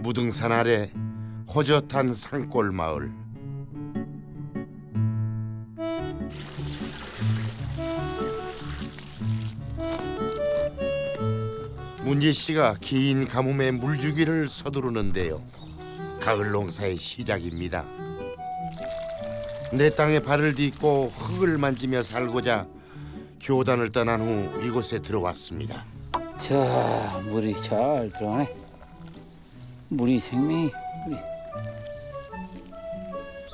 무등산 아래 허젓한 산골 마을. 문재 씨가 긴 가뭄에 물주기를 서두르는데요. 가을 농사의 시작입니다. 내 땅에 발을 딛고 흙을 만지며 살고자 교단을 떠난 후 이곳에 들어왔습니다. 자, 물이 잘 들어가네. 물이 생명이.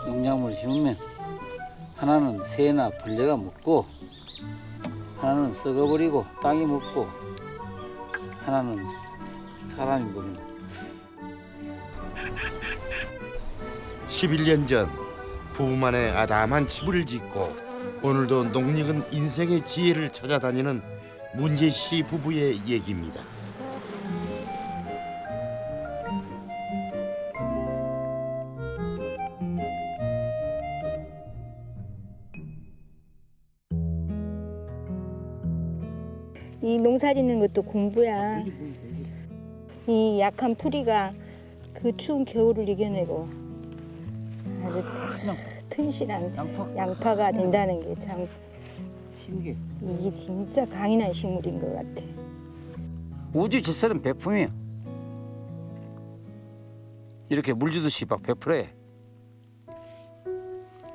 농작물을 심으면 하나는 새나 벌레가 먹고, 하나는 썩어버리고 땅이 먹고, 하나는 사람이 먹는. 11년 전 부부만의 아담한 집을 짓고 오늘도 농익은 인생의 지혜를 찾아다니는 문재 씨 부부의 얘기입니다. 이 농사 짓는 것도 공부야. 이 약한 풀이가 그 추운 겨울을 이겨내고 아주 튼실한 양파가 된다는 게 참 신기해. 이게 진짜 강인한 식물인 것 같아. 우주 질서는 베품이야. 이렇게 물 주듯이 막 베풀어.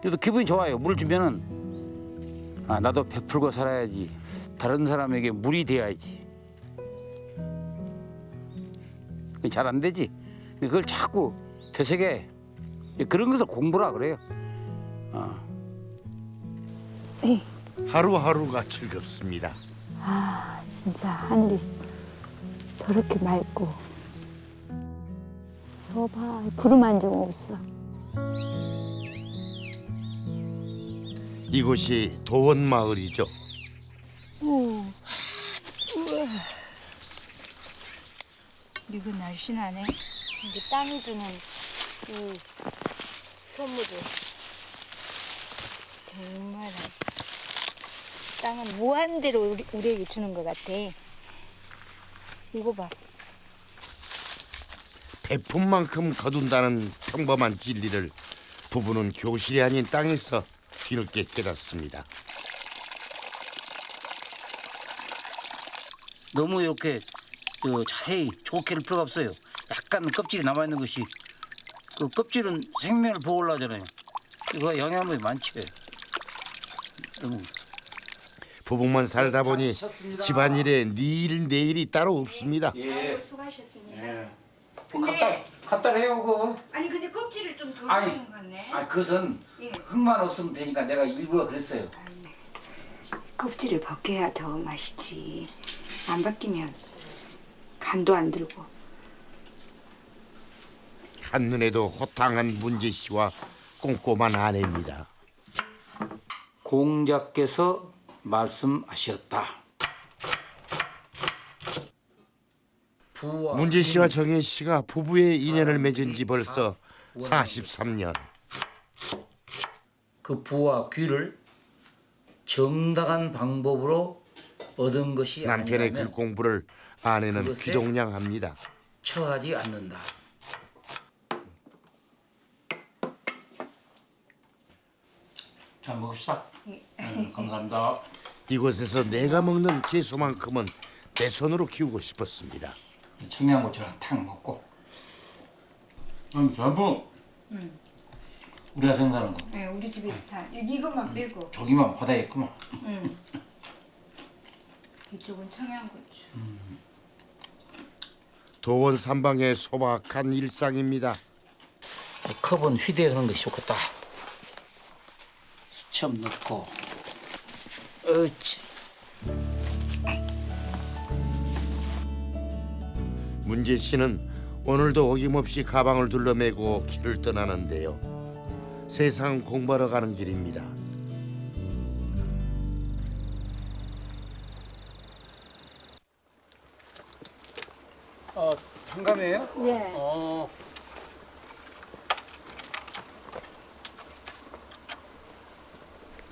그래도 기분이 좋아요. 물 주면은 아, 나도 베풀고 살아야지. 다른 사람에게 물이 돼야지. 잘 안 되지. 그걸 자꾸 되새겨. 그런 것을 공부라 그래요. 하루하루가 즐겁습니다. 아 진짜 하늘이 저렇게 맑고 저거 봐 구름 한 점 없어. 이곳이 도원 마을이죠. 이거 날씬하네. 이게 땅이 주는 이 선물을 정말 땅은 무한대로 우리에게 주는 것 같아. 이거 봐. 베푼만큼 거둔다는 평범한 진리를 부부는 교실이 아닌 땅에서 뒤늦게 깨닫습니다. 너무 이렇게 자세히 좋게 할 필요가 없어요. 약간 껍질이 남아있는 것이 그 껍질은 생명을 보호를 하잖아요. 이거 영양분이 많죠. 너무. 부부만 살다 보니 집안일에 내일이 따로 없습니다. 예. 수고하셨습니다. 예. 근데- 갖다 해요 그거. 아니 근데 껍질을 좀 덜 아니, 먹는 것 같네. 아 그것은 예. 흙만 없으면 되니까 내가 일부러 그랬어요. 껍질을 벗겨야 더 맛있지. 안 벗기면 간도 안 들고. 한눈에도 호탕한 문재 씨와 꼼꼼한 아내입니다. 공자께서 말씀하셨다. 부와 문재 씨와 정혜 씨가 부부의 인연을 맺은 지 벌써 43년. 그 부와 귀를 정당한 방법으로 얻은 것이 남편의 글 아니라면 공부를 아내는 그것에- 귀동냥합니다. 처하지 않는다. 자 먹읍시다. 감사합니다. 이곳에서 내가 먹는 채소만큼은 내 손으로 키우고 싶었습니다. 청양고추랑 탁 먹고. 전부 우리가 생산한 거. 네, 우리 집에 다 이것만 빼고. 저기만 바다에 있구만. 이쪽은 청양고추. 도원 삼방의 소박한 일상입니다. 컵은 휴대에 하는 것이 좋겠다. 수첩 넣고. 어찌. 문재 씨는 오늘도 어김없이 가방을 둘러매고 길을 떠나는데요. 세상 공부하러 가는 길입니다. 한감이에요? 예.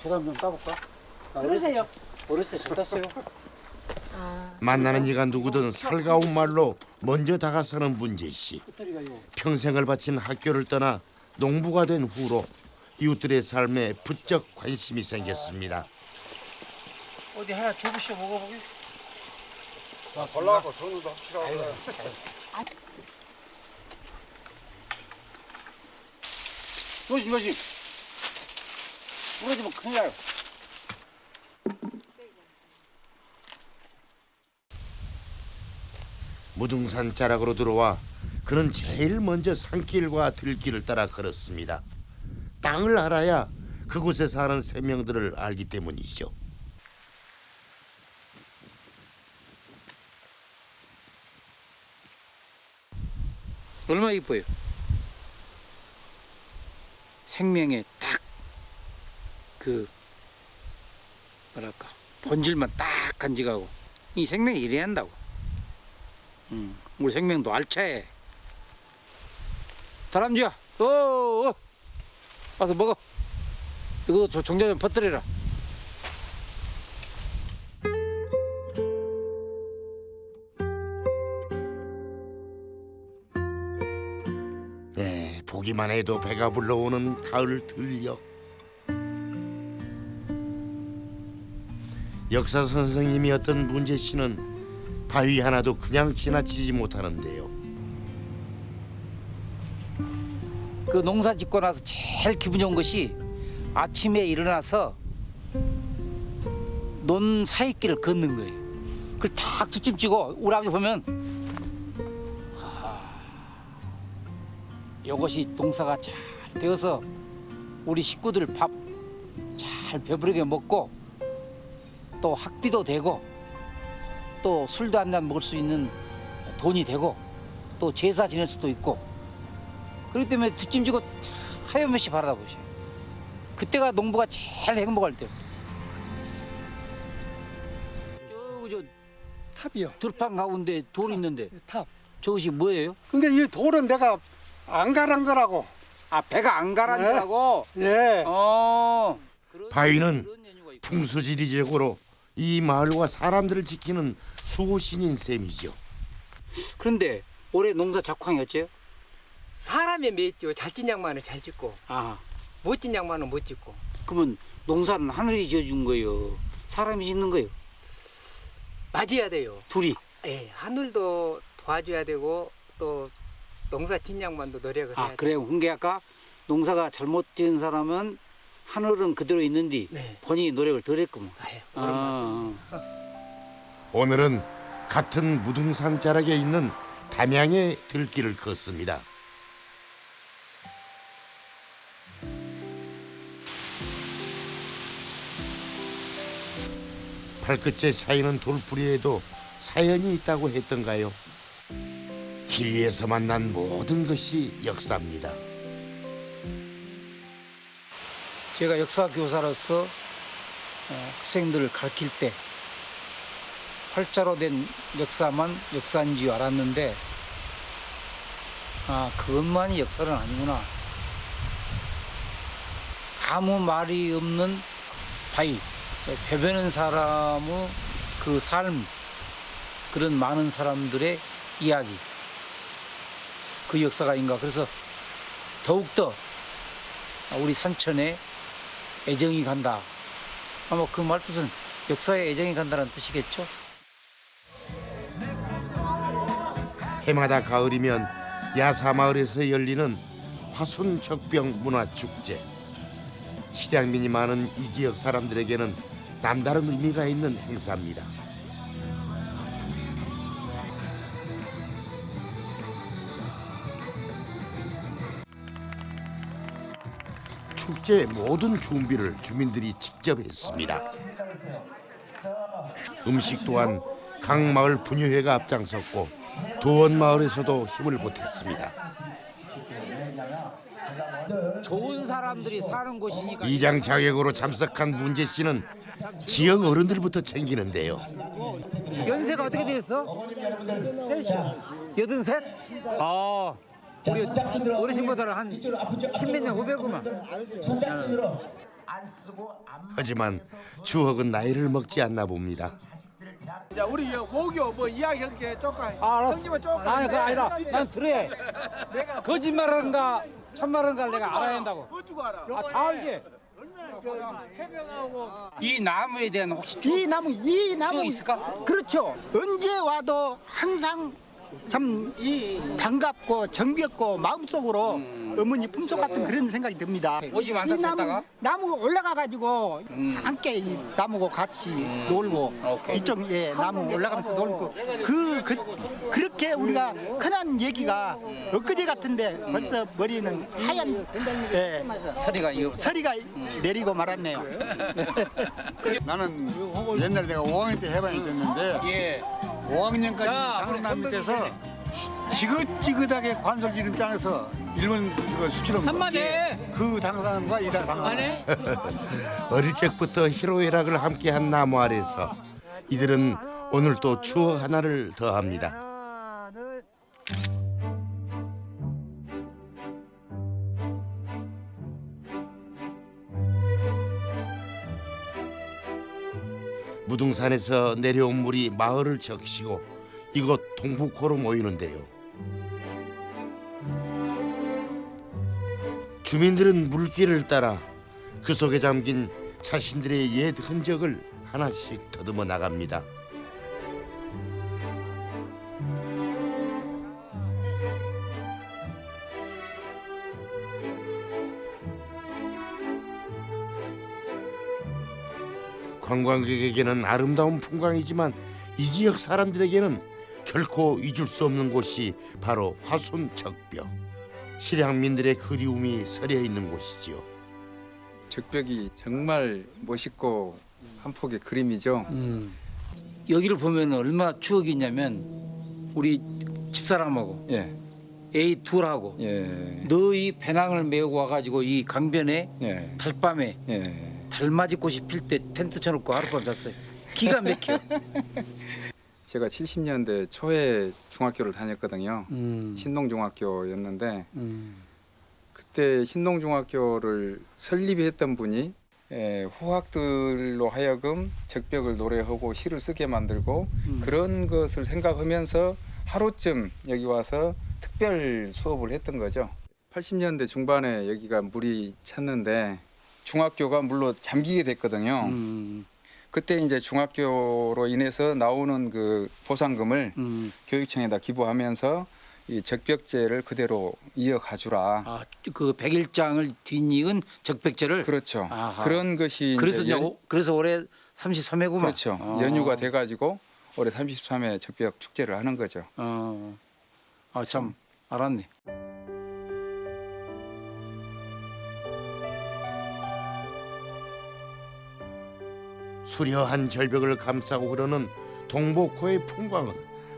제가 한번 따볼까? 그러세요. 어렸을 때 잘 땄어요. 만나는 이가 누구든 살가운 말로 먼저 다가서는 문재 씨. 평생을 바친 학교를 떠나 농부가 된 후로 이웃들의 삶에 부쩍 관심이 생겼습니다. 어디 하나 줘보시오 먹어보게. 골라고 돈도 확실하고. 조심 조심. 부러지면 큰일 나요. 무등산 자락으로 들어와 그는 제일 먼저 산길과 들길을 따라 걸었습니다. 땅을 알아야 그곳에 사는 생명들을 알기 때문이죠. 얼마나 이뻐요. 생명에 딱 그 뭐랄까 본질만 딱 간직하고 이 생명이 이래야 한다고. 우리 생명도 알차해. 다람쥐야, 와서 먹어. 이거 저 종자 좀 퍼뜨려라. 네, 보기만 해도 배가 불러오는 가을 들녘. 역사 선생님이었던 문재 씨는 바위 하나도 그냥 지나치지 못하는데요. 그 농사 짓고 나서 제일 기분 좋은 것이 아침에 일어나서 논 사이길을 걷는 거예요. 그걸 탁 뒷짐 지고 우리 아버지 보면 이것이 농사가 잘 되어서 우리 식구들 밥 잘 배부르게 먹고 또 학비도 되고 또 술도 한 잔 먹을 수 있는 돈이 되고 또 제사 지낼 수도 있고 그렇기 때문에 뒷짐지고 하염없이 바라보셔요. 그때가 농부가 제일 행복할 때요. 저 탑이요. 들판 가운데 돌 있는데 탑. 저것이 뭐예요? 근데 이 돌은 내가 안 가란 거라고. 아, 배가 안 가라앉으라고? 예. 바위는 그런 연유가 있구나. 풍수지리적으로 이 마을과 사람들을 지키는 수호신인 셈이죠. 그런데 올해 농사 작황이 어째요? 사람이 맺죠. 잘 찐 양반은 잘 짓고 아, 못 찐 양반은 못 짓고. 그러면 농사는 하늘이 지어준 거예요? 사람이 짓는 거예요? 맞아야 돼요. 둘이? 예, 하늘도 도와줘야 되고 또 농사 찐 양반도 노력을 해야 아, 돼. 그래요. 그게 아까 농사가 잘못 지은 사람은 하늘은 그대로 있는데 네. 본인이 노력을 덜 했구먼. 아유, 아, 오늘은 같은 무등산 자락에 있는 담양의 들길을 걷습니다. 발끝에 쌓이는 돌뿌리에도 사연이 있다고 했던가요? 길 위에서 만난 모든 것이 역사입니다. 제가 역사 교사로서 학생들을 가르칠 때 활자로 된 역사만 역사인 줄 알았는데 아, 그것만이 역사는 아니구나. 아무 말이 없는 바위, 배배는 사람의 그 삶, 그런 많은 사람들의 이야기, 그 역사가인가. 그래서 더욱더 우리 산천에 애정이 간다. 아마 그 말뜻은 역사에 애정이 간다는 뜻이겠죠. 해마다 가을이면 야사마을에서 열리는 화순적병 문화축제. 실향민이 많은 이 지역 사람들에게는 남다른 의미가 있는 행사입니다. 축제의 모든 준비를 주민들이 직접 했습니다. 음식 또한 각 마을 분유회가 앞장섰고 도원 마을에서도 힘을 보탰습니다. 좋은 사람들이 사는 곳이니까. 이장 자격으로 참석한 문재 씨는 지역 어른들부터 챙기는데요. 연세가 어떻게 되었어? 83? 아, 우리 어르신보다는 한 10몇 년 후배구만. 하지만 추억은 나이를 먹지 않나 봅니다. 자, 우리 모교 뭐 이야기할게 조금. 알았어. 형님은 조금. 아니 그거 아니라 난 들어야 거짓말하는가 참말하는가 내가 알아야 한다고. 어쩌고 알아? 다 알지. 이 나무에 대한 혹시 이 나무 추억 있을까? 그렇죠. 언제 와도 항상 참 반갑고 정겹고 마음속으로 어머니 품속 같은 그런 생각이 듭니다. 오시면 안 이 샀었다가? 나무 올라가 가지고 함께 이 나무고 같이 놀고 오케이. 이쪽 나무 올라가면서 놀고 그렇게 우리가 흔한 얘기가 엊그제 같은데 벌써 머리는 하얀 서리가 내리고 말았네요. 나는 옛날에 내가 5학년 때 해방이 됐는데 예. 5학년까지 장로남 밑에서 지긋지긋하게 관설지름장에서 일본 수치로 한마디. 그 당사람과 이 당사람 어릴 적부터 희로애락을 함께한 나무 아래서 이들은 오늘 또 추억 하나를 더합니다. 무등산에서 내려온 물이 마을을 적시고 이곳 동북호로 모이는데요. 주민들은 물길을 따라 그 속에 잠긴 자신들의 옛 흔적을 하나씩 더듬어 나갑니다. 관광객에게는 아름다운 풍광이지만 이 지역 사람들에게는 결코 잊을 수 없는 곳이 바로 화순적벽. 실향민들의 그리움이 서려 있는 곳이지요. 적벽이 정말 멋있고 한 폭의 그림이죠. 여기를 보면 얼마나 추억이 있냐면 우리 집사람하고 예, 애 둘하고 예, 너희 배낭을 메고 와가지고 이 강변에 예, 달밤에 예. 달맞이 꽃이 필 때 텐트 쳐놓고 하룻밤 잤어요. 기가 막혀. 제가 70년대 초에 중학교를 다녔거든요. 신동중학교였는데 그때 신동중학교를 설립했던 분이 후학들로 하여금 적벽을 노래하고 시를 쓰게 만들고 그런 것을 생각하면서 하루쯤 여기 와서 특별 수업을 했던 거죠. 80년대 중반에 여기가 물이 찼는데 중학교가 물로 잠기게 됐거든요. 그때 이제 중학교로 인해서 나오는 그 보상금을 교육청에다 기부하면서 이 적벽제를 그대로 이어가주라. 아, 그 백일장을 뒷이은 적백제를. 그렇죠. 아하. 그런 것이 그래서 이제 그래서 올해 33회구만. 그렇죠. 연휴가 돼가지고 올해 33회 적벽 축제를 하는 거죠. 아, 참 알았네. 수려한 절벽을 감싸고 흐르는 동복호의 풍광은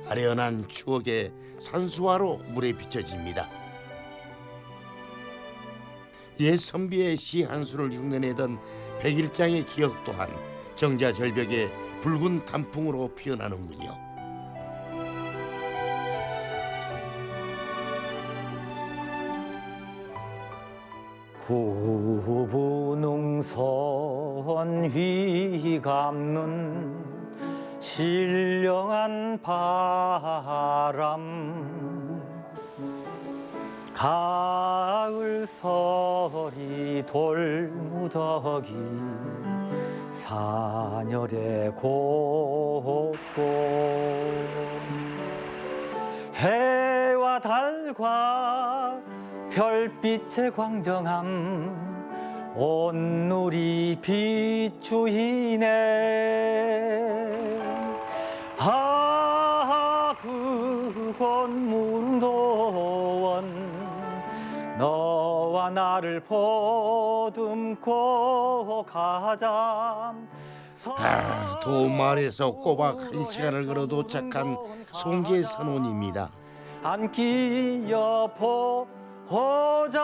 아련한 추억의 산수화로 물에 비춰집니다. 옛 선비의 시 한 수를 흉내내던 백일장의 기억 또한 정자 절벽에 붉은 단풍으로 피어나는군요. 구부능선 휘감는 신령한 바람 가을설이 돌무더기 사녀의 곳곳 해와 달과 별빛의 광정함 온누리 비추이네 아 그곳 무릉도원 너와 나를 보듬고 가자 도마을에서 꼬박 1시간을 걸어 도착한 송계 선원입니다. 안기여 보자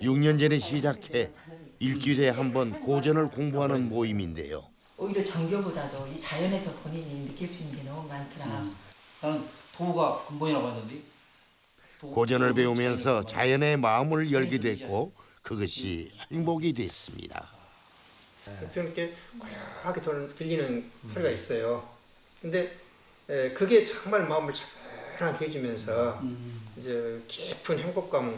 6년 전에 시작해 일주일에 한 번 고전을 공부하는 모임인데요. 오히려 전교보다도 이 자연에서 본인이 느낄 수 있는 게 너무 많더라. 나는 도가 근본이라고 하던데. 고전을 배우면서 자연의 마음을 열게 됐고 그것이 행복이 됐습니다. 이렇게 고요하게 들리는 소리가 있어요. 근데 그게 정말 마음을 차분하게 해주면서 이제 깊은 행복감이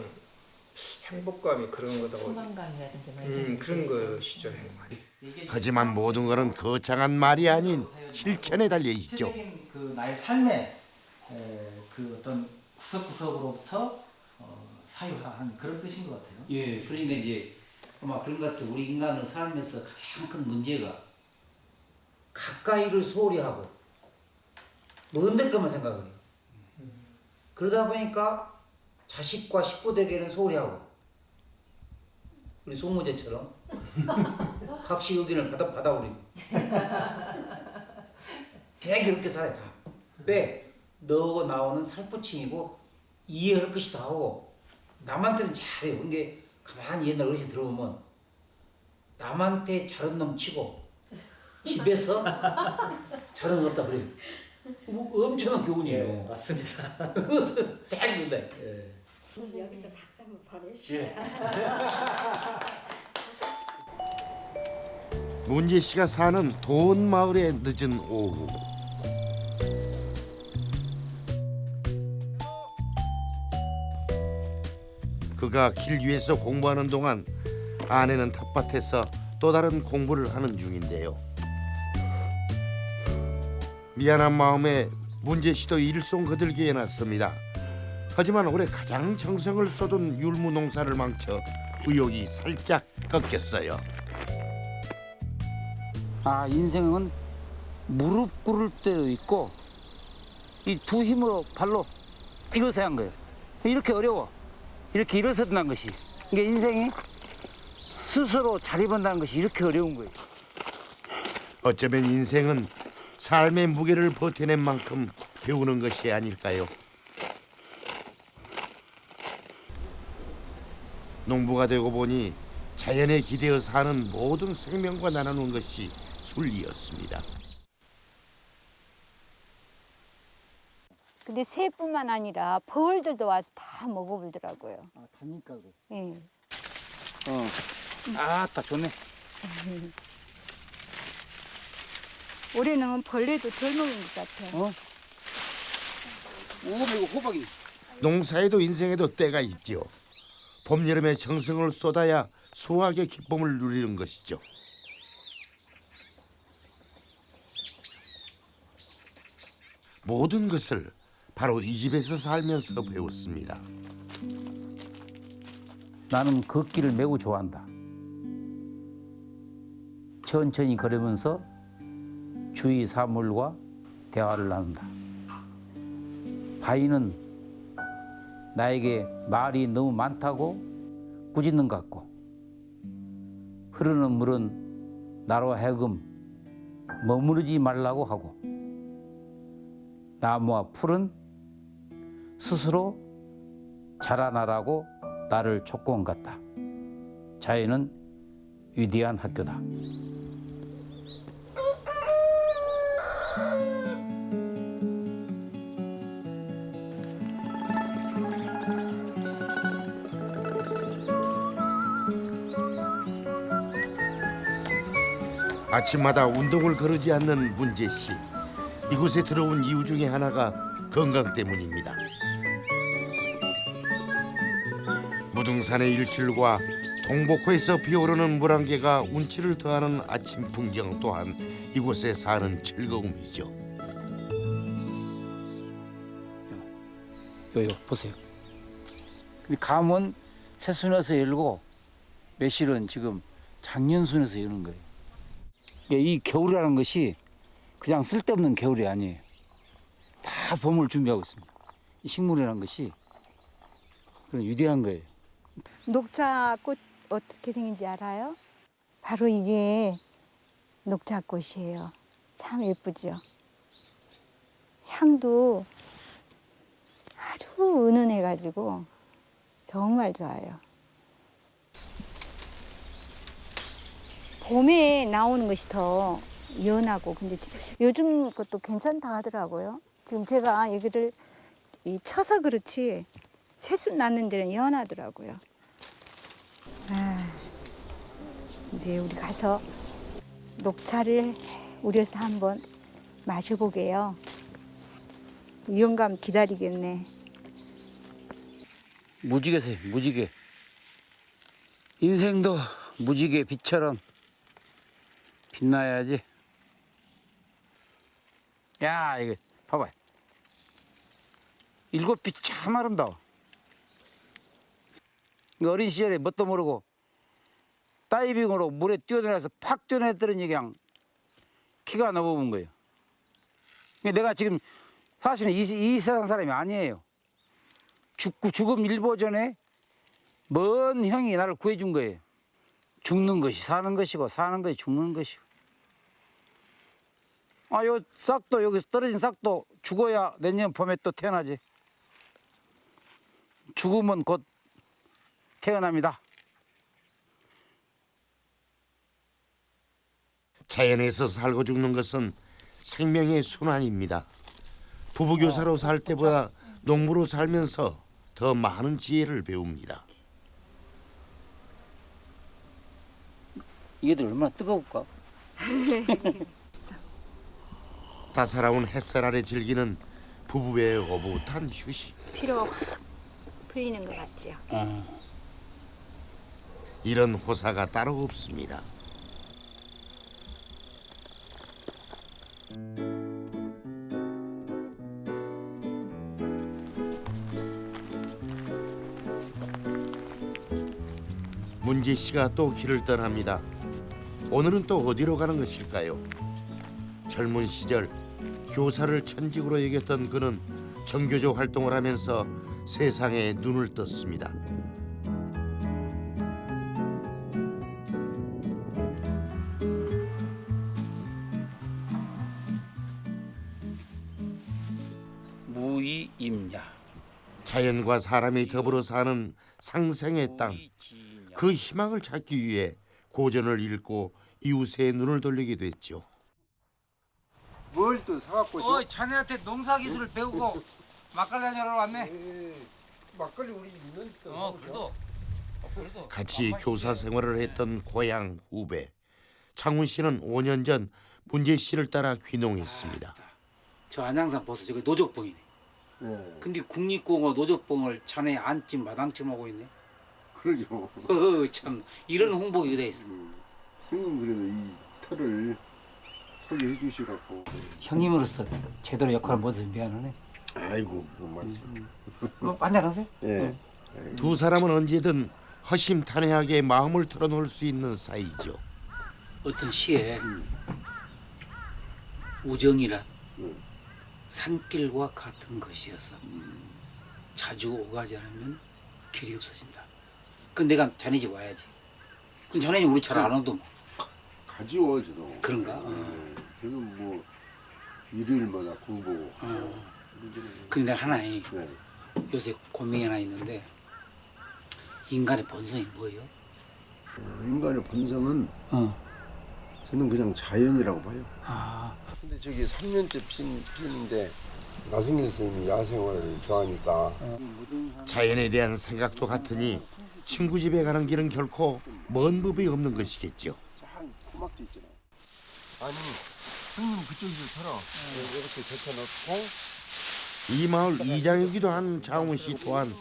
그런 거다고. 소망감이라든지 그런 것이죠. 하지만 모든 것은 거창한 말이 아닌 실천에 달려 있죠. 구체적인 그 나의 삶의 그 어떤 구석구석으로부터 사유화한 그런 뜻인 것 같아요. 예, 그러니까 이제 아마 그런 것 같아요. 우리 인간의 삶에서 가장 큰 문제가 가까이를 소홀히 하고 먼 데까만 생각을 해요. 그러다 보니까 자식과 식구들에게는 소홀히 하고 우리 송무제처럼 각시 의견을 받아오리고 되게 그렇게 살아요. 다. 왜? 너하고 나오는 살포칭이고 이해할 것이다 하고 남한테는 잘해요. 그런 게 가만히 옛날 어르신 들어보면 남한테 잘한 놈 치고 집에서 잘한 놈 없다 그래요. 엄청난 교훈이에요. 맞습니다. 대단한데. 여기서 박수 한번 보내주세요. 문재 씨가 사는 도원 마을의 늦은 오후. 그가 길 위에서 공부하는 동안 아내는 텃밭에서 또 다른 공부를 하는 중인데요. 미안한 마음에 문재 씨도 일손 거들기에 났습니다. 하지만 올해 가장 정성을 쏟은 율무 농사를 망쳐 의욕이 살짝 꺾였어요. 아, 인생은 무릎 꿇을 때도 있고 이 두 힘으로 발로 일어서야 한 거예요. 이렇게 어려워. 이렇게 일어선다는 것이. 그러니까 인생이 스스로 자립한다는 것이 이렇게 어려운 거예요. 어쩌면 인생은 삶의 무게를 버텨낸 만큼 배우는 것이 아닐까요? 농부가 되고 보니 자연에 기대어 사는 모든 생명과 나누는 것이 순리였습니다. 근데 새뿐만 아니라 벌들도 와서 다 먹어보더라고요. 아, 다니까 그래. 예. 아따 좋네. 올해는 벌레도 덜 먹은 것 같아요. 이거 호박이. 농사에도 인생에도 때가 있죠. 봄, 여름에 정성을 쏟아야 수확의 기쁨을 누리는 것이죠. 모든 것을 바로 이 집에서 살면서 배웠습니다. 나는 걷기를 매우 좋아한다. 천천히 걸으면서 주위 사물과 대화를 나눈다. 바위는 나에게 말이 너무 많다고 꾸짖는 것 같고 흐르는 물은 나로 하여금 머무르지 말라고 하고 나무와 풀은 스스로 자라나라고 나를 촉구한 것 같다. 자연은 위대한 학교다. 아침마다 운동을 거르지 않는 문재 씨. 이곳에 들어온 이유 중에 하나가 건강 때문입니다. 무등산의 일출과 동복호에서 피오르는 물안개가 운치를 더하는 아침 풍경 또한 이곳에 사는 즐거움이죠. 요요 보세요. 근데 감은 새순에서 열고 매실은 지금 작년순에서 여는 거예요. 이 겨울이라는 것이 그냥 쓸데없는 겨울이 아니에요. 다 봄을 준비하고 있습니다. 이 식물이라는 것이 그런 위대한 거예요. 녹차꽃 어떻게 생긴지 알아요? 바로 이게 녹차꽃이에요. 참 예쁘죠? 향도 아주 은은해가지고 정말 좋아요. 봄에 나오는 것이 더 연하고 근데 요즘 것도 괜찮다 하더라고요. 지금 제가 여기를 쳐서 그렇지 새순 낳는 데는 연하더라고요. 이제 우리 가서 녹차를 우려서 한번 마셔보게요. 영감 기다리겠네. 무지개세요, 무지개. 인생도 무지개 빛처럼 빛나야지. 야, 이거 봐봐. 일곱빛이 참 아름다워. 어린 시절에 뭣도 모르고 다이빙으로 물에 뛰어들어서 팍 뛰어내더니 그냥 키가 넘어본 거예요. 내가 지금 사실은 이 세상 사람이 아니에요. 죽음 일보 전에 먼 형이 나를 구해준 거예요. 죽는 것이 사는 것이고 사는 것이 죽는 것이고. 요 싹도 여기서 떨어진 싹도 죽어야 내년 봄에 또 태어나지. 죽으면 곧 태어납니다. 자연에서 살고 죽는 것은 생명의 순환입니다. 부부교사로 살 때보다 농부로 살면서 더 많은 지혜를 배웁니다. 이게들 얼마나 뜨거울까? 따사로운 햇살 아래 즐기는 부부의 오붓한 휴식. 피로 확 풀리는 것 같죠? 이런 호사가 따로 없습니다. 문재 씨가 또 길을 떠납니다. 오늘은 또 어디로 가는 것일까요? 젊은 시절 교사를 천직으로 여겼던 그는 정교조 활동을 하면서 세상에 눈을 떴습니다. 무이임야. 자연과 사람이 더불어 사는 상생의 땅. 그 희망을 찾기 위해 고전을 읽고 이웃의 눈을 돌리게 됐죠. 뭘 또 사갖고 자네한테 농사 기술을 배우고 막걸리 한잔 하러 왔네. 막걸리 우리 있는 그래도 같이 교사 생활을 했던 고향 후배 창훈 씨는 5년 전 문재 씨를 따라 귀농했습니다. 저 안양산 벌써 저기 노적봉이네. 근데 국립공원 노적봉을 자네 안찜 마당찜 하고 있네. 그러죠. 참 이런 홍보가 돼 있어. 형님 그래도 이 터를 소개해 주시갖고. 형님으로서 제대로 역할을 못해서 미안하네. 아이고 그만. 한잔 하세요? 예. 두 사람은 언제든 허심탄회하게 마음을 털어놓을 수 있는 사이죠. 어떤 시에 우정이란 산길과 같은 것이어서 자주 오가지 않으면 길이 없어진다. 그럼 내가 자네 집 와야지. 그럼 자네 집 우리 잘 안 와도 뭐. 가지워 저도. 그런가? 저는 뭐 일요일마다 공부. 근데 하나 요새 고민이 하나 있는데 인간의 본성이 뭐예요? 인간의 본성은 저는 그냥 자연이라고 봐요. 근데 저기 3년째 피는데 나승일 선생님이 야생화를 좋아하니까 자연에 대한 생각도 같으니 친구 집에 가는 길은 결코 먼 법이 없는 것이겠죠. 한 코막도 있잖아. 아니 형님 그쪽에서 털어. 이렇게 젖혀놓고 이 마을 이장이기도 한 장훈 씨 또한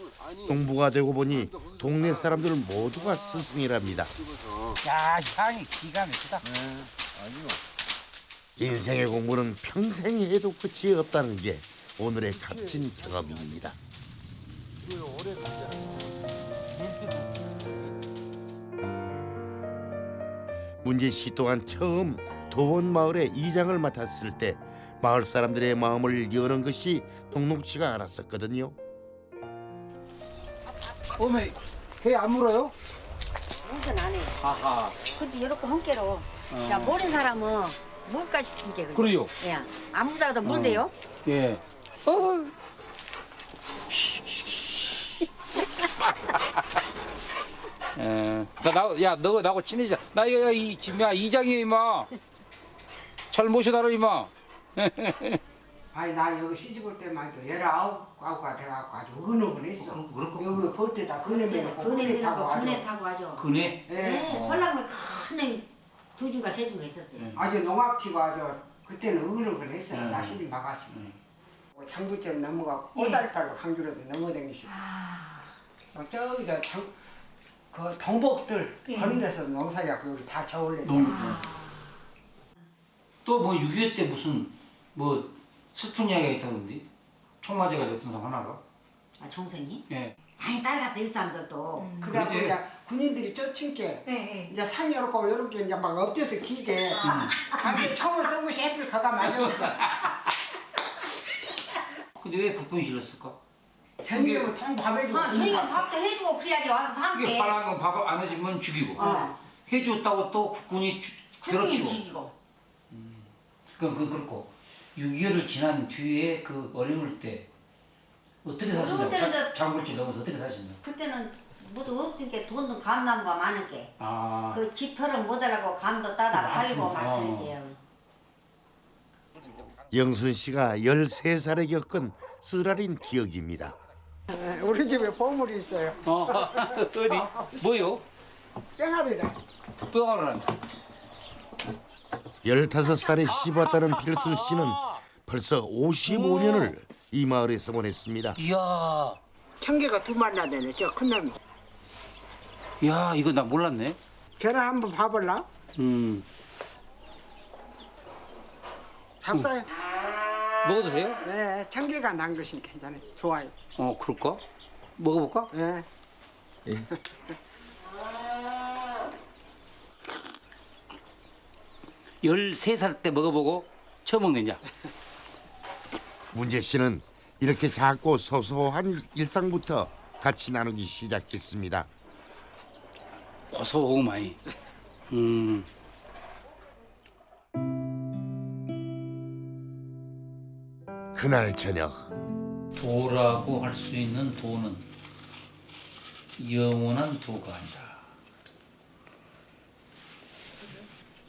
농부가 되고 보니 동네 사람들 모두가 스승이랍니다. 야, 향이 기가 막히다. 아니요. 인생의 공부는 평생 해도 끝이 없다는 게 오늘의 값진 경험입니다. 문재 씨 또한 처음 도원 마을의 이장을 맡았을 때 마을 사람들의 마음을 여는 것이 녹록지가 않았었거든요. 어머니, 배 안 물어요? 물건 안 해요. 아하. 근데 이렇게 hon깨로 야, 모르는 사람은 물까 싶은 게 그래요? 예. 아무데라도 물대요. 예. 너 나하고 친해지자. 나 이거 이 집이야 이장이야 이마. 잘 모셔다라 이마. 아니 나 여기 시집 올 때만 해도 19가 돼갖고 아주 어느근했어. 여기 볼때다 그네 타고 가죠. 그네? 네, 설랑을 큰애 두 주가 세 주가 있었어요. 아주 농악지고 아주 그때는 어느근했어. 나 시집 막았어. 장부점 넘어가고 꼬다리팔로 강주로도 넘어다니시고. 저기다 그 동복들 그런 데서 농사갖고 여기 다 저올래. 또 뭐 6.25 때 무슨 뭐 슬픈 이야기가 있다던데? 총 맞아가지고 어떤 사람 하나가? 아 총선이? 예. 아니 따라갔어 이 사람들도. 그래갖고 그러지. 이제 군인들이 쫓은 게 이제 산이 요렇게 이제 막 엎져서 기게 아주 총을 쏜 것이 해필 거가 맞았어. 근데 왜 국군이 실렸을까? 전기면 통 밥해주고 저희가 밥도 해주고 그래야지 와서 이게 삼게. 빨간 건 밥 안 해주면 죽이고 해줬다고 또 국군이 괴롭히고. 죽이고. 그렇고 6.25를 지난 뒤에 그 어려울 때 어떻게 사신다고? 그때는 장물질 넘어서 어떻게 사신다고? 그때는 모두 없으니까 돈도 감나무가 많은 게. 아. 그 집털은 못하라고 감도 따다 팔고 막 어. 그러지요. 영순 씨가 13살에 겪은 쓰라린 기억입니다. 우리 집에 보물이 있어요. 어디? 뭐요? 뺑아리래. 뼈가루라니. 15살에 씹었다는 필수 씨는 벌써 55년을 이 마을에서 보냈습니다. 이야. 청개가 두 마리나 되네. 저 큰 놈이. 이야, 이거 나 몰랐네. 계란 한번 봐볼라? 잡사요. 먹어도 돼요? 네, 청개가 난 것이 괜찮아요. 좋아요. 그럴까? 먹어볼까? 네. 13살 때 먹어보고 처음 먹느냐? 문재 씨는 이렇게 작고 소소한 일상부터 같이 나누기 시작했습니다. 고소하고 많이. 그날 저녁 도라고 할 수 있는 도는 영원한 도가 아니다.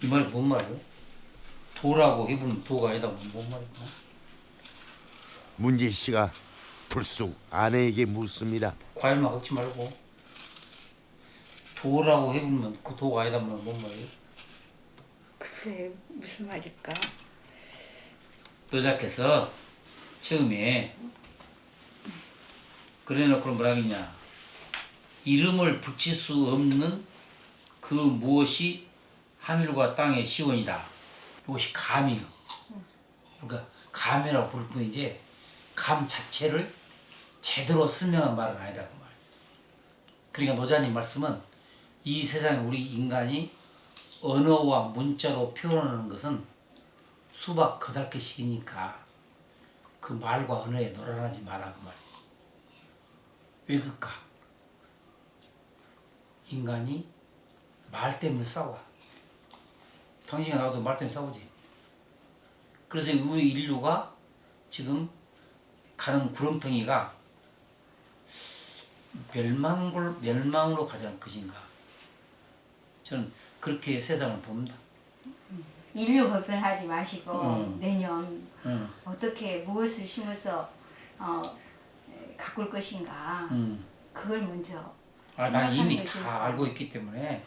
이 말이 뭔 말이에요? 도라고 해보면 도가 아니다. 뭔 말이구나? 문재 씨가 불쑥 아내에게 묻습니다. 과일만 먹지 말고 도라고 해보면 그 도가 아니다. 뭔 말이에요? 글쎄 무슨 말일까? 노자께서 처음에 그래놓고 뭐라 하겠냐, 이름을 붙일 수 없는 그 무엇이 하늘과 땅의 시원이다. 이것이 감이요. 그러니까 감이라고 부를 뿐이지 감 자체를 제대로 설명한 말은 아니다 그 말. 그러니까 노자님 말씀은 이 세상에 우리 인간이 언어와 문자로 표현하는 것은 수박 그달개씩이니까 그 말과 언어에 놀아나지 마라 그 말. 왜 그럴까? 인간이 말 때문에 싸워. 당신이 나도 말 때문에 싸우지. 그래서 우리 인류가 지금 가는 구렁텅이가 멸망으로 가지 않을 것인가. 저는 그렇게 세상을 봅니다. 인류 걱정하지 마시고 내년 어떻게 무엇을 심어서 가꿀 것인가 그걸 먼저. 난 이미 다 알고 있기 때문에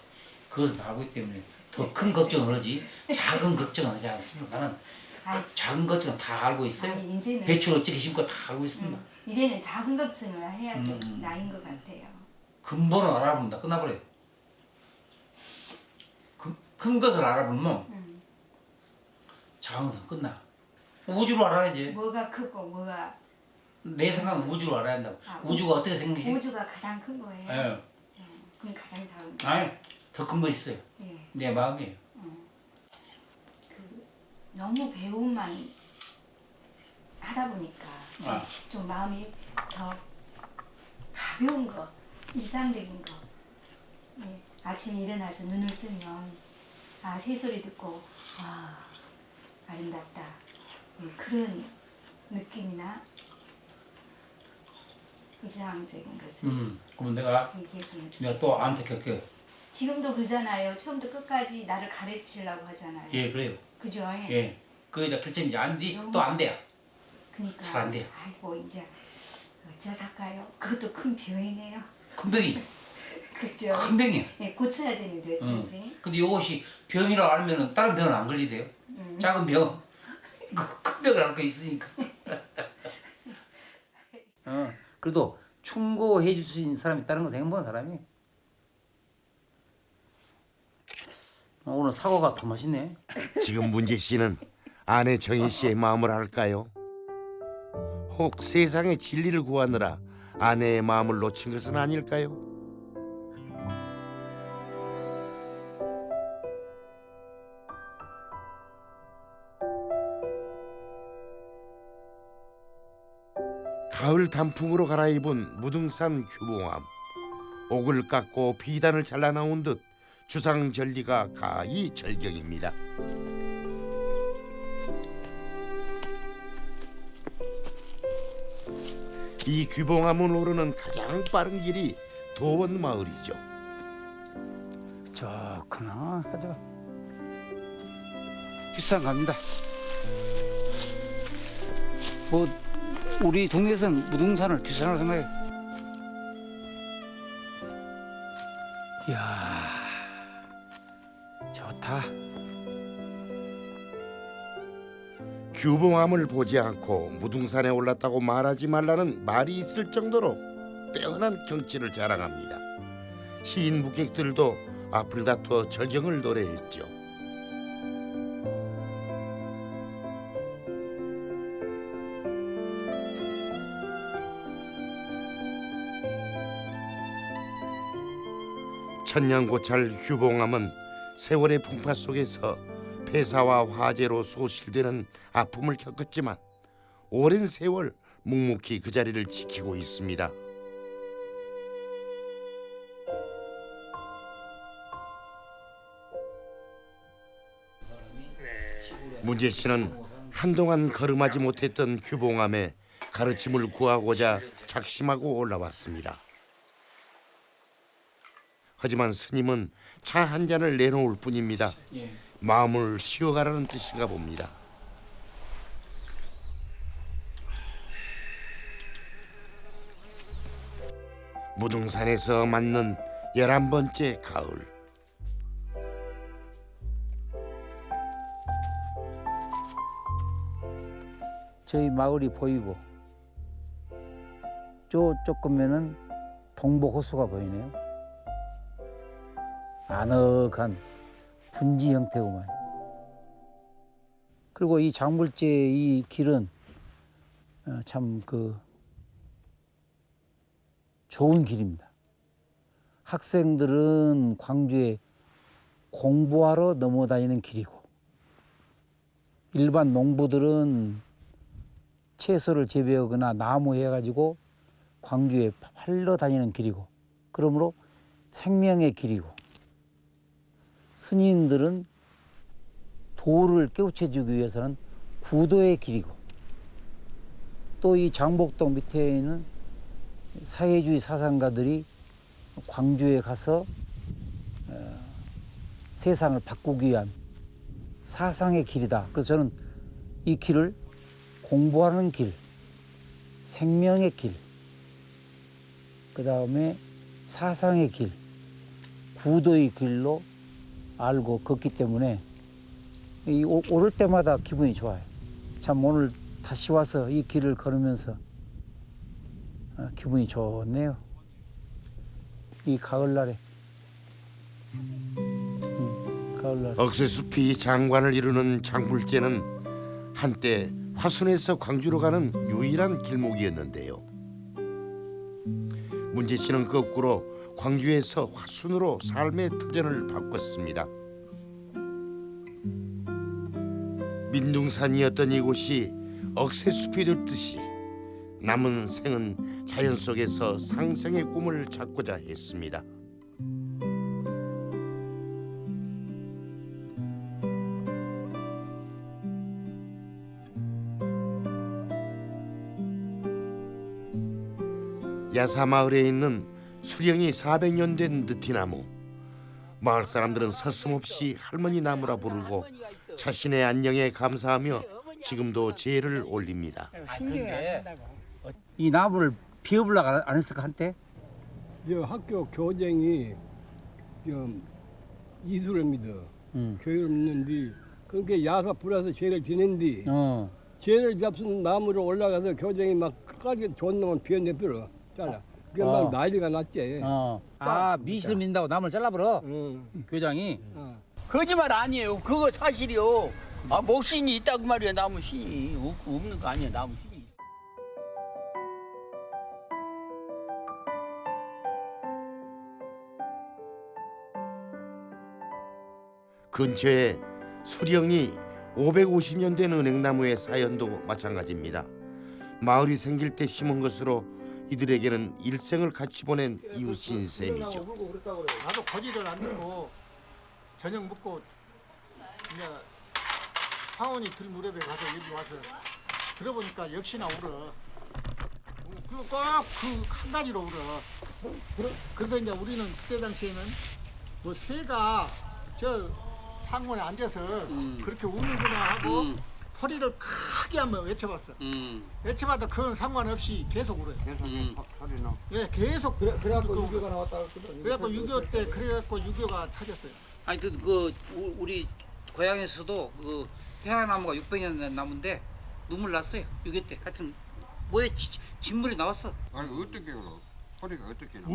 그것을 다 알고 있기 때문에 더 큰 걱정을 하지 작은 걱정은 하지 않습니다. 나는 그 작은 걱정은 다 알고 있어요. 아니, 이제는, 배추를 어떻게 심고 다 알고 있습니다. 이제는 작은 걱정을 해야 될 나이인 것 같아요. 근본을 알아보면 다 끝나버려요. 큰 것을 알아보면 작은 것은 끝나. 우주로 알아야지. 뭐가 크고 뭐가. 내 생각은 우주로 알아야 한다고. 우주가 어떻게 생기지? 우주가 가장 큰 거예요. 예. 그럼 가장 작은 거. 아니, 더 큰 거 있어요. 예. 내 마음이에요. 너무 배움만 하다 보니까 좀 마음이 더 가벼운 거, 일상적인 거. 예. 아침에 일어나서 눈을 뜨면 새소리 듣고 아름답다. 예. 그런 느낌이나 이상적인 것을 그럼 내가 또 안테 껴. 지금도 그러잖아요. 처음부터 끝까지 나를 가르치려고 하잖아요. 예, 그래요. 그죠? 예. 그 이제 결정이 안 돼. 또 안 돼요. 그러니까 잘 안 돼요. 아이고 이제 어쩌살까요? 그것도 큰 병이네요. 큰 병이. 그죠? 큰 병이요. 네, 고쳐야 되는데 어쩐지. 근데 이것이 병이라고 알면 다른 병은 안 걸리대요. 작은 병. 큰 병을 앓고 있으니까. 그래도 충고해 줄 수 있는 사람이 있다는 것은 행복한 사람이에요. 오늘 사과가 더 맛있네. 지금 문재 씨는 아내 정희 씨의 마음을 알까요? 혹 세상의 진리를 구하느라 아내의 마음을 놓친 것은 아닐까요? 가을 단풍으로 갈아입은 무등산 규봉암. 옥을 깎고 비단을 잘라 나온 듯 주상절리가 가히 절경입니다. 이 규봉암을 오르는 가장 빠른 길이 도원마을이죠. 좋구나 아주 비싼 갑니다. 뭐 우리 동네에서는 무등산을 비싼으로 생각해요. 이야 좋다. 규봉암을 보지 않고 무등산에 올랐다고 말하지 말라는 말이 있을 정도로 빼어난 경치를 자랑합니다. 시인 묵객들도 앞을 다투어 절경을 노래했죠. 천년고찰 규봉암은 세월의 풍파 속에서 폐사와 화재로 소실되는 아픔을 겪었지만 오랜 세월 묵묵히 그 자리를 지키고 있습니다. 문재 씨는 한동안 걸음하지 못했던 규봉암에 가르침을 구하고자 작심하고 올라왔습니다. 하지만 스님은 차 한 잔을 내놓을 뿐입니다. 마음을 쉬어가라는 뜻인가 봅니다. 무등산에서 맞는 11번째 가을. 저희 마을이 보이고 저쪽 가면은 동복 호수가 보이네요. 아늑한 분지 형태구만. 그리고 이 장물제 이 길은 참 좋은 길입니다. 학생들은 광주에 공부하러 넘어다니는 길이고 일반 농부들은 채소를 재배하거나 나무 해가지고 광주에 팔러 다니는 길이고 그러므로 생명의 길이고 스님들은 도를 깨우쳐주기 위해서는 구도의 길이고 또 이 장복동 밑에 있는 사회주의 사상가들이 광주에 가서 세상을 바꾸기 위한 사상의 길이다. 그래서 저는 이 길을 공부하는 길, 생명의 길, 그 다음에 사상의 길, 구도의 길로 알고 걷기 때문에 오를 때마다 기분이 좋아요. 참 오늘 다시 와서 이 길을 걸으면서 기분이 좋네요. 이 가을날에. 가을날. 억새숲이 장관을 이루는 장불제는 한때 화순에서 광주로 가는 유일한 길목이었는데요. 문재 씨는 거꾸로 광주에서 화순으로 삶의 터전을 바꿨습니다. 민둥산이었던 이곳이 억새숲이 됐듯이 남은 생은 자연 속에서 상생의 꿈을 찾고자 했습니다. 야사마을에 있는 수령이 400년 된 느티나무. 마을 사람들은 서슴없이 할머니 나무라 부르고 자신의 안녕에 감사하며 지금도 제를 올립니다. 이 나무를 비워보려고 안 했을까 한때? 저 학교 교장이 좀 이수를 믿어. 교육을 믿는데 그렇게 야사 불어서 죄를 지낸디 죄를 잡순 나무로 올라가서 교장이 막 끝까지 좋은 놈은 비워내버려. 잘라. 그게 막 난리가 났지. 미신을 믿는다고 나무를 잘라버려? 교장이? 거짓말 아니에요. 그거 사실이요. 목신이 있다고 말이야. 나무 신이 없는 거 아니야. 나무 신이. 근처에 수령이 550년 된 은행나무의 사연도 마찬가지입니다. 마을이 생길 때 심은 것으로 이들에게는 일생을 같이 보낸 이웃인 셈이죠. 나도 거지를 안 들고 저녁 먹고 이제 황원이 들 무렵에 가서 여기 와서 들어보니까 역시나 울어. 그리고 꼭 그 한 가지로 울어. 그래서 이제 우리는 그때 당시에는 뭐 새가 저 상원에 앉아서 그렇게 우는구나 하고 소리를 크게 한번 외쳐봤어. 외쳐봐도 그건 상관없이 계속 울어요. 예, 계속. 그래갖고 6.25가 나왔다. 그래갖고 6.25 때 그래갖고 6.25가 터졌어요. 아니 우리 고향에서도 그 폐화나무가 600년 된 나무인데 눈물 났어요. 6.25 때. 하여튼 뭐에 진물이 나왔어. 아니 어떻게 울어? 소리가 어떻게 나?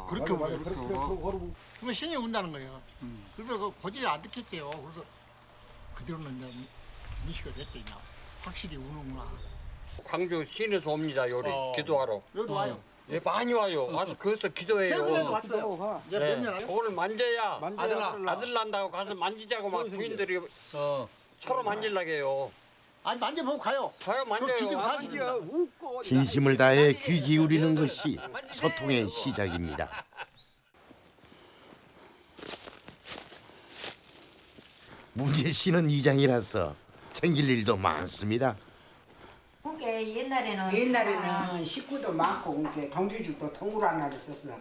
그렇게 울어요. 그러면 신이 운다는 거예요. 그래서 그 고지를 안 듣겠대요. 그래서 그대로는 이제 인식을 했지. 확실히 우는구나. 광주 시내에서 옵니다. 요리 기도하러. 여기 와요. 예, 많이 와요. 와서 거기서 기도해요. 최근에도 왔어요. 네. 그거를 만져야 아들 난다고 가서 만지자고 막 부인들이 서로 만질라고 해요. 아니 만져보고 가요. 가요 만져요. 진심을 다해 귀 기울이는 것이 소통의 시작입니다. 문재 씨는 이장이라서 챙길 일도 많습니다. 그게 옛날에는 옛날에는 식구도 많고 그게 동지죽도 통으로 하나를 썼어.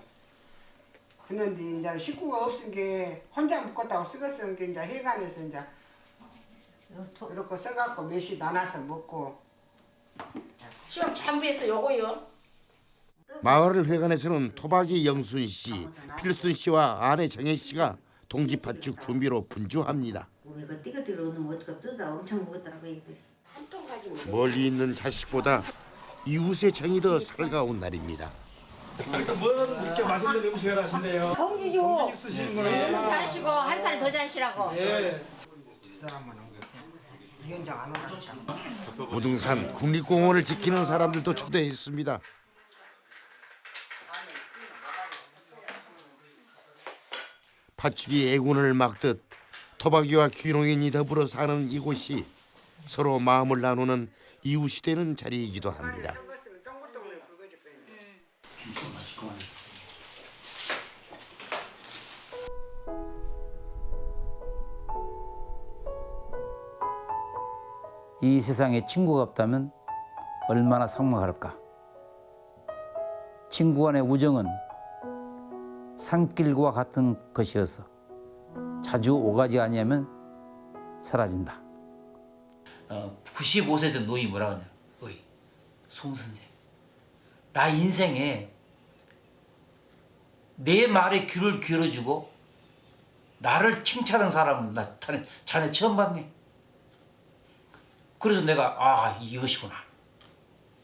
그런데 이제 식구가 없은 게 혼자 먹었다고 썩었은 게 이제 해관에서 이제 이렇게 써갖고 몇시 나눠서 먹고. 시험 장비에서 요거요. 마을 회관에서는 토박이 영순 씨, 필순 씨와 아내 정혜 씨가 동지팥죽 준비로 분주합니다. 우리가 띠거띠거 넣으면 어쩌고 뜯어 엄청 먹었다고 얘기해. 멀리 있는 자식보다 이웃의 정이 더 살가운 날입니다. 뭐는 이렇게 맛있는 음식을 하신대요. 동지죠. 쓰시는 거예요. 잘하시고 한 살 더 잘하시라고. 예. 저 사람은 위원장 안 오라니까. 무등산 국립공원을 지키는 사람들도 초대했습니다. 팥죽이 애군을 막듯 토박이와 귀농인이 더불어 사는 이곳이 서로 마음을 나누는 이웃이 되는 자리이기도 합니다. 이 세상에 친구가 없다면 얼마나 삭막할까. 친구 간의 우정은 산길과 같은 것이어서 자주 오가지 아니하면 사라진다. 95세 된 노인이 뭐라고 하냐. 어이, 송 선생. 나 인생에 내 말에 귀를 기울여주고 나를 칭찬한 사람은 나 자네 처음 봤네. 그래서 내가 이것이구나.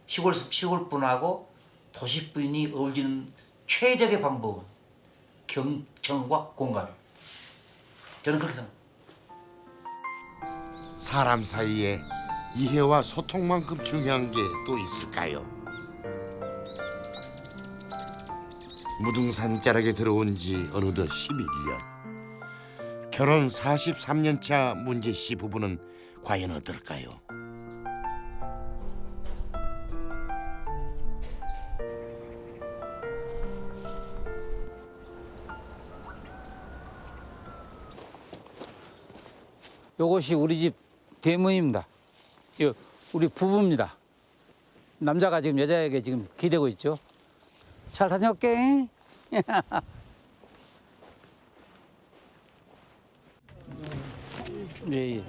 시골분하고 도시분이 어울리는 최적의 방법은 경청과 공감. 저는 그렇게 생각합니다. 사람 사이에 이해와 소통만큼 중요한 게 또 있을까요? 무등산 자락에 들어온 지 어느덧 11년. 결혼 43년 차 문재 씨 부부는 과연 어떨까요? 이것이 우리 집 대문입니다. 우리 부부입니다. 남자가 지금 여자에게 지금 기대고 있죠. 잘 다녀올게. 예.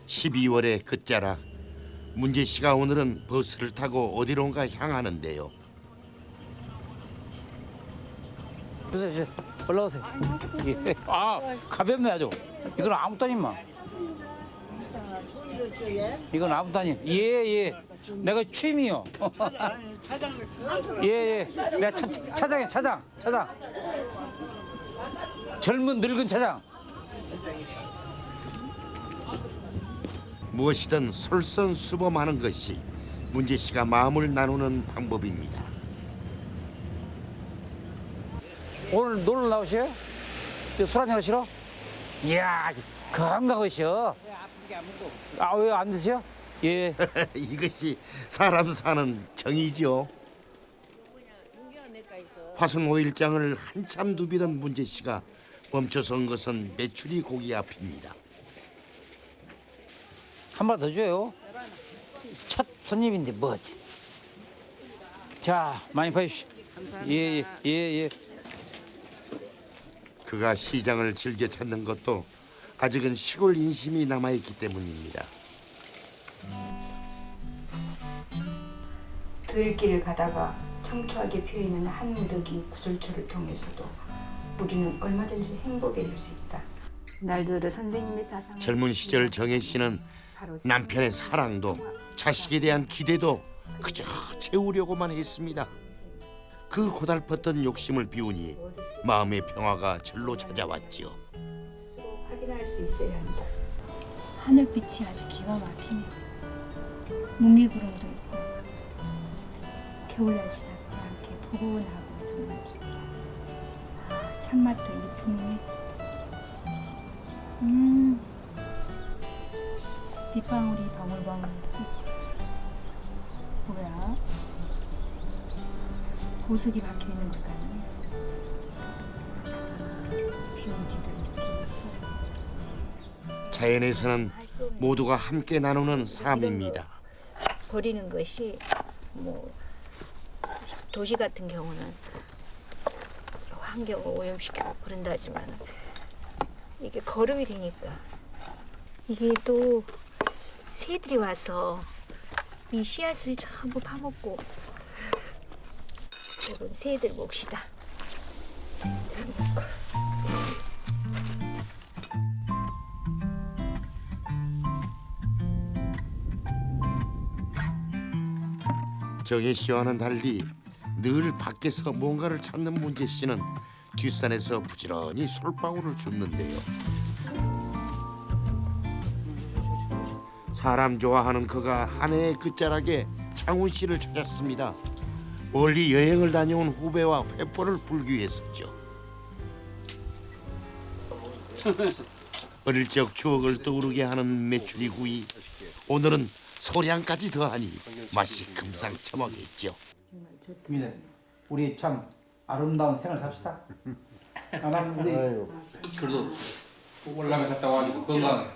12월의 끝자락 문재 씨가 오늘은 버스를 타고 어디론가 향하는데요. 올라오세요. 예. 아, 가볍네 아주. 이건 아무것도 아니마. 이건 아무것도 아니. 예. 내가 취미요. 예. 내가 차장이야, 차장. 젊은 늙은 차장. 무엇이든 솔선수범하는 것이 문재 씨가 마음을 나누는 방법입니다. 오늘 놀러 나오셔요? 술 한잔 하시러? 이야, 건강하셔. 아, 왜 안 드세요? 예. 이것이 사람 사는 정이죠. 화순 5일장을 한참 누비던 문재 씨가 멈춰선 것은 메추리 고기 앞입니다. 한 번 더 줘요. 첫 손님인데 뭐지? 자, 많이 봐주십시오. 예. 그가 시장을 즐겨 찾는 것도 아직은 시골 인심이 남아있기 때문입니다. 들길을 가다가 청초하게 피어있는 한 무더기 구슬초를 통해서도 우리는 얼마든지 행복해질 수 있다. 날들어 선생님의 사상. 젊은 시절 정혜 씨는 남편의 사랑도 자식에 대한 기대도 그저 채우려고만 했습니다. 그 고달팠던 욕심을 비우니 마음의 평화가 절로 찾아왔지요. 확인할 수 있어야 한다. 하늘빛이 아주 기가 막히네. 무미구름도 있고 겨울 날씨답지 않게 포근하고 정말 좋다. 찬맛도 일품이네. 빗방울이 방울방울. 뭐야? 보석이 박혀있는 것 같네. 비온 뒤도 자연에서는 모두가 함께 나누는 삶입니다. 버리는 것이 뭐 도시 같은 경우는 환경을 오염시키고 그런다지만 이게 거름이 되니까 이게 또 새들이 와서 이 씨앗을 전부 파먹고 이건 새들 몫이다. 정혜 씨와는 달리 늘 밖에서 뭔가를 찾는 문재 씨는 뒷산에서 부지런히 솔방울을 줍는데요. 사람 좋아하는 그가 한 해의 끝자락에 창훈 씨를 찾았습니다. 멀리 여행을 다녀온 후배와 회포를 불기 위해서죠. 어릴 적 추억을 떠오르게 하는 메추리 구이. 오늘은 소량까지 더하니 맛이 금상첨화겠죠. 우리 참 아름다운 생을 삽시다. 그래도 올라가 갔다 와가지고 건강.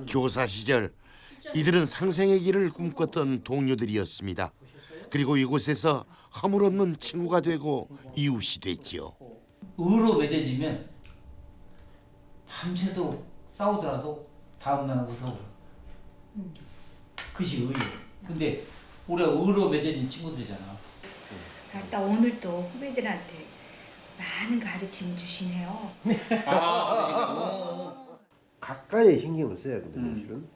교사 시절 이들은 상생의 길을 꿈꿨던 동료들이었습니다. 그리고 이곳에서 허물없는 친구가 되고 이웃이 됐지요. 의로 맺어지면 밤새도 싸우더라도 다음 날은 무서워. 그것이 의요. 근데 우리가 의로 맺어진 친구들이잖아. 나 오늘 또 후배들한테 많은 가르침 주시네요. 가까이 신경을 써야 됩니다. 사실은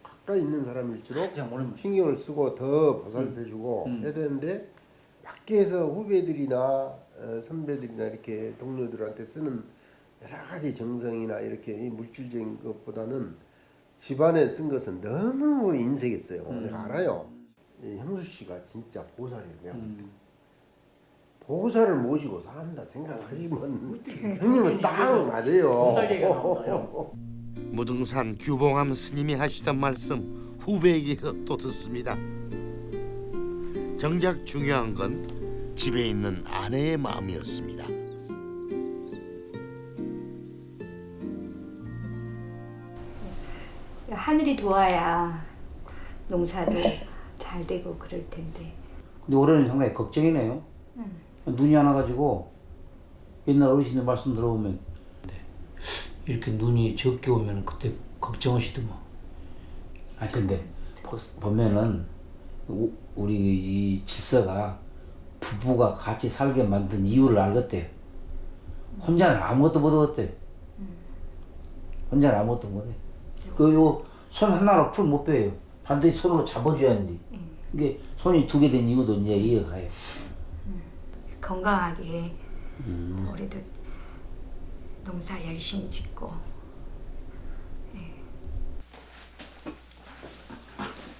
가까이 있는 사람일수록 신경을 쓰고 더 보살펴주고 해야 되는데 밖에서 후배들이나 선배들이나 이렇게 동료들한테 쓰는 여러 가지 정성이나 이렇게 물질적인 것보다는 집안에 쓴 것은 너무 인색했어요. 내가 알아요. 형수 씨가 진짜 보살이에요. 내가 보살을 모시고 산다 생각하시면 형님은 딱 맞아요. 무등산 규봉암 스님이 하시던 말씀 후배에게서 또 듣습니다. 정작 중요한 건 집에 있는 아내의 마음이었습니다. 하늘이 도와야 농사도 잘 되고 그럴 텐데. 근데 올해는 상당히 걱정이네요. 눈이 안 와가지고 옛날 어르신들 말씀 들어보면 이렇게 눈이 적게 오면 그때 걱정 없이도 뭐. 아 근데 보면은 우리 이 질서가 부부가 같이 살게 만든 이유를 알겠대요. 혼자는 아무것도 못 얻었대. 혼자는 아무것도 못해. 그 손 하나로 풀 못 빼요. 반드시 손으로 잡아줘야 하는데. 이게 손이 2개 된 이유도 이제 이해가 가요. 건강하게 올해도 농사 열심히 짓고.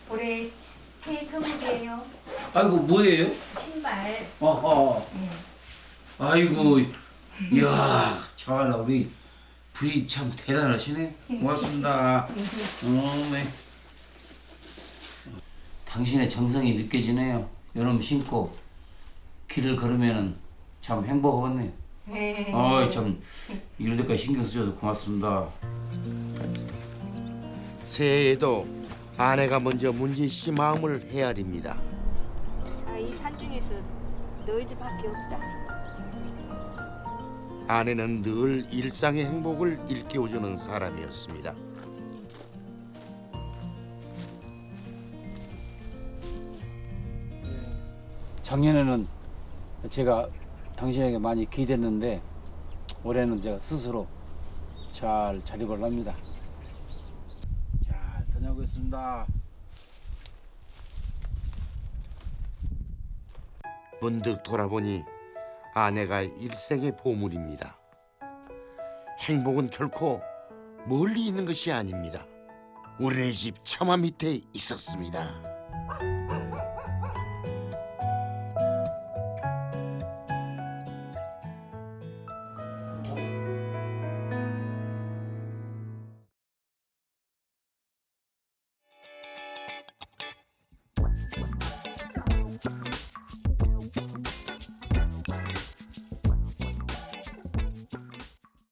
올해 새 선물이에요. 아이고 뭐예요? 신발. 아이고, 이야, 참 우리 부인 참 대단하시네. 고맙습니다. 네. 당신의 정성이 느껴지네요. 요놈 신고 길을 걸으면은 참 행복하겠네요. 참 이럴 때까지 신경 쓰셔서 고맙습니다. 새해에도 아내가 먼저 문재 씨 마음을 헤아립니다. 이 산중에서 너희들밖에 없다. 아내는 늘 일상의 행복을 일깨워주는 사람이었습니다. 작년에는 제가 당신에게 많이 기대했는데 올해는 제가 스스로 잘 자립을 합니다. 잘 다녀오겠습니다. 문득 돌아보니 아내가 일생의 보물입니다. 행복은 결코 멀리 있는 것이 아닙니다. 우리네 집 처마 밑에 있었습니다.